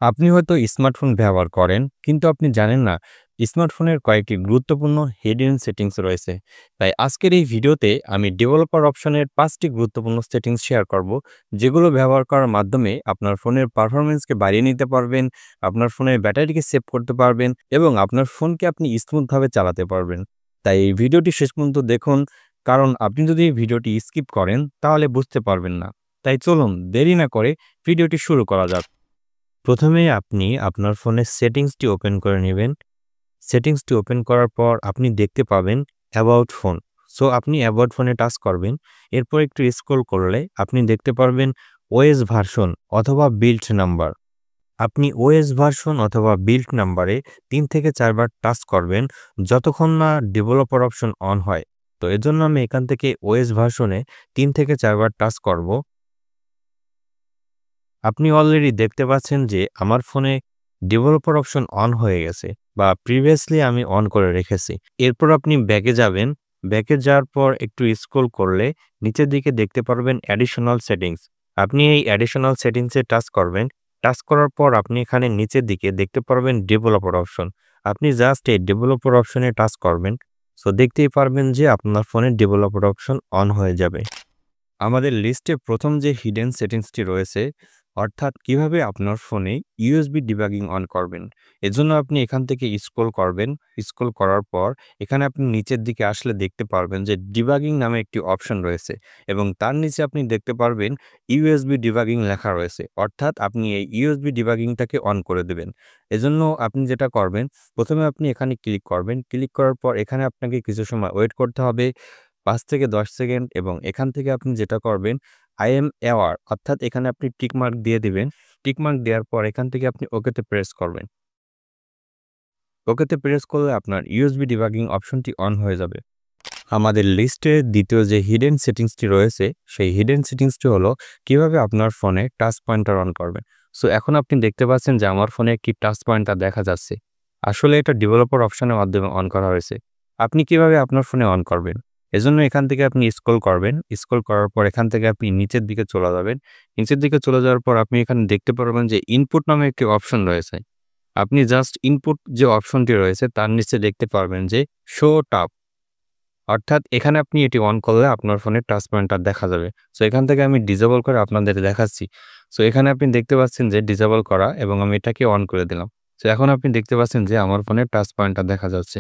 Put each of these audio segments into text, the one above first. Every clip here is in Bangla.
আপনি হয়তো স্মার্টফোন ব্যবহার করেন, কিন্তু আপনি জানেন না স্মার্টফোনের কয়েকটি গুরুত্বপূর্ণ হিডেন সেটিংস রয়েছে। তাই আজকের এই ভিডিওতে আমি ডেভেলপার অপশনের 5টি গুরুত্বপূর্ণ সেটিংস শেয়ার করব, যেগুলো ব্যবহার করার মাধ্যমে আপনার ফোনের পারফরম্যান্সকে বাড়িয়ে নিতে পারবেন, আপনার ফোনের ব্যাটারিকে সেভ করতে পারবেন এবং আপনার ফোনকে আপনি স্মুথভাবে চালাতে পারবেন। তাই এই ভিডিওটি শেষ পর্যন্ত দেখুন, কারণ আপনি যদি এই ভিডিওটি স্কিপ করেন তাহলে বুঝতে পারবেন না। তাই চলুন দেরি না করে ভিডিওটি শুরু করা যাক। প্রথমে আপনি আপনার ফোনের সেটিংসটি ওপেন করে নেবেন। সেটিংসটি ওপেন করার পর আপনি দেখতে পাবেন অ্যাবাউট ফোন। সো আপনি অ্যাবাউট ফোনে টাচ করবেন। এরপর একটু স্ক্রল করলে আপনি দেখতে পারবেন ওএস ভার্সন অথবা বিল্ড নাম্বার। আপনি ওএস ভার্সন অথবা বিল্ড নাম্বারে ৩ থেকে ৪ বার টাচ করবেন যতক্ষণ না ডেভেলপার অপশন অন হয়। তো এজন্য আমি এখান থেকে ওএস ভার্সনে ৩ থেকে ৪ বার টাচ করব। আপনি অলরেডি দেখতে পাচ্ছেন যে আমার ফোনে ডেভেলপার অপশন অন হয়ে গেছে বা প্রিভিয়াসলি আমি অন করে রেখেছি। এরপর আপনি ব্যাকে যাবেন। ব্যাকে যাওয়ার পর একটু স্ক্রল করলে নিচের দিকে দেখতে পারবেন অ্যাডিশনাল সেটিংস। আপনি এই অ্যাডিশনাল সেটিংসে টাচ করবেন। টাচ করার পর আপনি এখানে নিচের দিকে দেখতে পারবেন ডেভেলপার অপশন। আপনি জাস্ট এই ডেভেলপার অপশনে টাচ করবেন। সো দেখতেই পারবেন যে আপনার ফোনের ডেভেলপার অপশন অন হয়ে যাবে। আমাদের লিস্টে প্রথম যে হিডেন সেটিংসটি রয়েছে, অর্থাৎ কিভাবে আপনার ফোনে ইউএসবি ডিবাগিং অন করবেন। এজন্য আপনি এখান থেকে স্ক্রল করবেন। স্ক্রল করার পর এখানে আপনি নিচের দিকে আসলে দেখতে পারবেন যে ডিবাগিং নামে একটি অপশন রয়েছে এবং তার নিচে আপনি দেখতে পারবেন ইউএসবি ডিবাগিং লেখা রয়েছে। অর্থাৎ আপনি এই ইউএসবি ডিবাগিংটাকে অন করে দেবেন। এজন্য আপনি যেটা করবেন, প্রথমে আপনি এখানে ক্লিক করবেন। ক্লিক করার পর এখানে আপনাকে কিছু সময় ওয়েট করতে হবে, ৫ থেকে ১০ সেকেন্ড, এবং এখান থেকে আপনি যেটা করবেন আই এম অ্যাওয়ার, অর্থাৎ এখানে আপনি টিক মার্ক দিয়ে দিবেন। টিক মার্ক দেওয়ার পর এখান থেকে আপনি ওকেতে প্রেস করবেন। ওকেতে প্রেস করলে আপনার ইউএসবি ডিবাগিং অপশনটি অন হয়ে যাবে। আমাদের লিস্টে দ্বিতীয় যে হিডেন সেটিংসটি রয়েছে, সেই হিডেন সেটিংসটি হলো কিভাবে আপনার ফোনে টাচ পয়েন্টার অন করবেন। সো এখন আপনি দেখতে পাচ্ছেন যে আমার ফোনে একটি টাচ পয়েন্টার দেখা যাচ্ছে। আসলে এটা ডেভেলপার অপশনের মাধ্যমে অন করা হয়েছে। আপনি কিভাবে আপনার ফোনে অন করবেন? এজন্য এখান থেকে আপনি স্ক্রল করবেন। স্ক্রল করার পর এখান থেকে আপনি নিচের দিকে চলে যাবেন। নিচের দিকে চলে যাওয়ার পর আপনি এখানে দেখতে পারবেন যে ইনপুট নামে একটি অপশন রয়েছে। আপনি জাস্ট ইনপুট যে অপশনটি রয়েছে তার নিচে দেখতে পারবেন যে শো টপ, অর্থাৎ এখানে আপনি এটি অন করলে আপনার ফোনে টাচ পয়েন্টার দেখা যাবে। সো এখান থেকে আমি ডিসেবল করে আপনাদের দেখাচ্ছি। সো এখানে আপনি দেখতে পাচ্ছেন যে ডিসেবল করা, এবং আমি এটাকে অন করে দিলাম। সো এখন আপনি দেখতে পাচ্ছেন যে আমার ফোনে টাচ পয়েন্টার দেখা যাচ্ছে,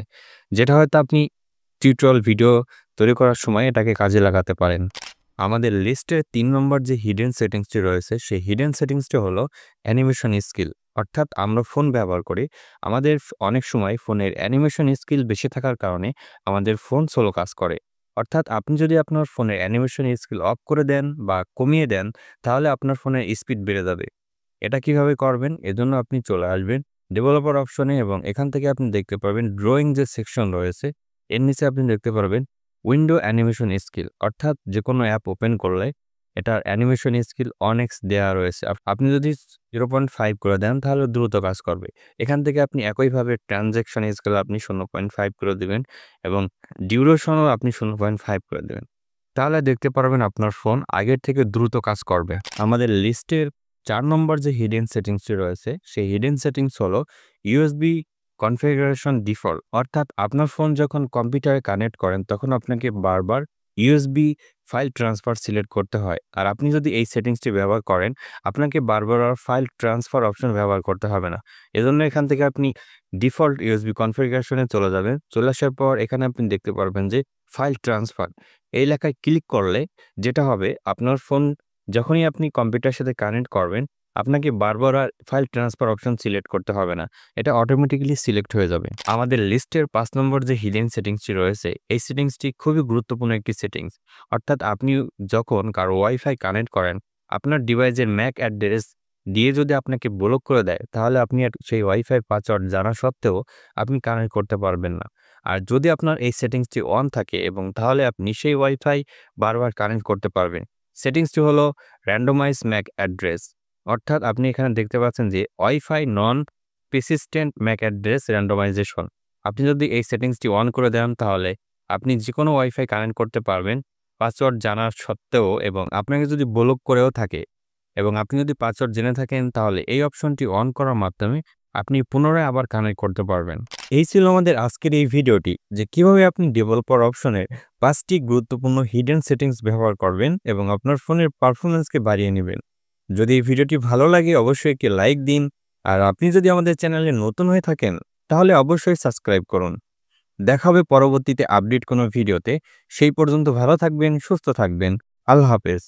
যেটা হয়তো আপনি টিউটোরিয়াল ভিডিও তৈরি করার সময় এটাকে কাজে লাগাতে পারেন। আমাদের লিস্টে ৩ নম্বর যে হিডেন সেটিংসটি রয়েছে, সেই হিডেন সেটিংসটি হলো অ্যানিমেশন স্কিল। অর্থাৎ আমরা ফোন ব্যবহার করি, আমাদের অনেক সময় ফোনের অ্যানিমেশন স্কিল বেশি থাকার কারণে আমাদের ফোন স্লো কাজ করে। অর্থাৎ আপনি যদি আপনার ফোনের অ্যানিমেশন স্কিল অফ করে দেন বা কমিয়ে দেন, তাহলে আপনার ফোনের স্পিড বেড়ে যাবে। এটা কিভাবে করবেন? এজন্য আপনি চলে আসবেন ডেভেলপার অপশনে, এবং এখান থেকে আপনি দেখতে পারবেন ড্রয়িং যে সেকশন রয়েছে, এর নিচে আপনি দেখতে পারবেন উইন্ডো অ্যানিমেশন স্কিল। অর্থাৎ যে কোনো অ্যাপ ওপেন করলে এটার অ্যানিমেশন স্কিল অনেক্স দেওয়া রয়েছে। আপনি যদি 0.5 করে দেন তাহলে দ্রুত কাজ করবে। এখান থেকে আপনি একইভাবে ট্রানজ্যাকশন স্কেল আপনি 0.5 করে দিবেন এবং ডিউরেশনও আপনি 0.5 করে দেবেন। তাহলে দেখতে পারবেন আপনার ফোন আগের থেকে দ্রুত কাজ করবে। আমাদের লিস্টের ৪ নম্বর যে হিডেন সেটিংসটি রয়েছে, সেই হিডেন সেটিংস হলো ইউএসবি কনফিগারেশন ডিফল্ট। অর্থাৎ আপনার ফোন যখন কম্পিউটারে কানেক্ট করেন তখন আপনাকে বারবার ইউএসবি ফাইল ট্রান্সফার সিলেক্ট করতে হয়। আর আপনি যদি এই সেটিংসটি ব্যবহার করেন, আপনাকে বারবার আর ফাইল ট্রান্সফার অপশন ব্যবহার করতে হবে না। এজন্য এখান থেকে আপনি ডিফল্ট ইউএসবি কনফিগারেশনে চলে যাবেন। চলে আসার পর এখানে আপনি দেখতে পারবেন যে ফাইল ট্রান্সফার, এই লেখায় ক্লিক করলে যেটা হবে, আপনার ফোন যখনই আপনি কম্পিউটারের সাথে কানেক্ট করবেন, আপনাকে বারবার আর ফাইল ট্রান্সফার অপশন সিলেক্ট করতে হবে না। এটা অটোমেটিক্যালি সিলেক্ট হয়ে যাবে। আমাদের লিস্টের ৫ নম্বর যে হিডেন সেটিংসটি রয়েছে, এই সেটিংসটি খুবই গুরুত্বপূর্ণ একটি সেটিংস। অর্থাৎ আপনি যখন কারো ওয়াইফাই কানেক্ট করেন, আপনার ডিভাইসের ম্যাক অ্যাড্রেস দিয়ে যদি আপনাকে ব্লক করে দেয়, তাহলে আপনি আর সেই ওয়াইফাই পাসওয়ার্ড জানা সত্ত্বেও আপনি কানেক্ট করতে পারবেন না। আর যদি আপনার এই সেটিংসটি অন থাকে, এবং তাহলে আপনি সেই ওয়াইফাই বারবার কানেক্ট করতে পারবেন। সেটিংসটি হলো র্যান্ডমাইজ ম্যাক অ্যাড্রেস। অর্থাৎ আপনি এখানে দেখতে পাচ্ছেন যে ওয়াইফাই নন পেরসিস্টেন্ট ম্যাক অ্যাড্রেস র্যান্ডমাইজেশন। আপনি যদি এই সেটিংসটি অন করে দেন, তাহলে আপনি যেকোনো ওয়াইফাই কানেক্ট করতে পারবেন পাসওয়ার্ড জানা সত্ত্বেও, এবং আপনাকে যদি ব্লক করেও থাকে এবং আপনি যদি পাসওয়ার্ড জেনে থাকেন তাহলে এই অপশনটি অন করার মাধ্যমে আপনি পুনরায় আবার কানেক্ট করতে পারবেন। এই ছিল আমাদের আজকের এই ভিডিওটি, যে কিভাবে আপনি ডেভেলপার অপশনের 5টি গুরুত্বপূর্ণ হিডেন সেটিংস ব্যবহার করবেন এবং আপনার ফোনের পারফরম্যান্সকে বাড়িয়ে নেবেন। যদি এই ভিডিওটি ভালো লাগে অবশ্যই একটি লাইক দিন, আর আপনি যদি আমাদের চ্যানেলে নতুন হয়ে থাকেন তাহলে অবশ্যই সাবস্ক্রাইব করুন। দেখা হবে পরবর্তীতে আপডেট কোনো ভিডিওতে। সেই পর্যন্ত ভালো থাকবেন, সুস্থ থাকবেন। আল্লাহ হাফেজ।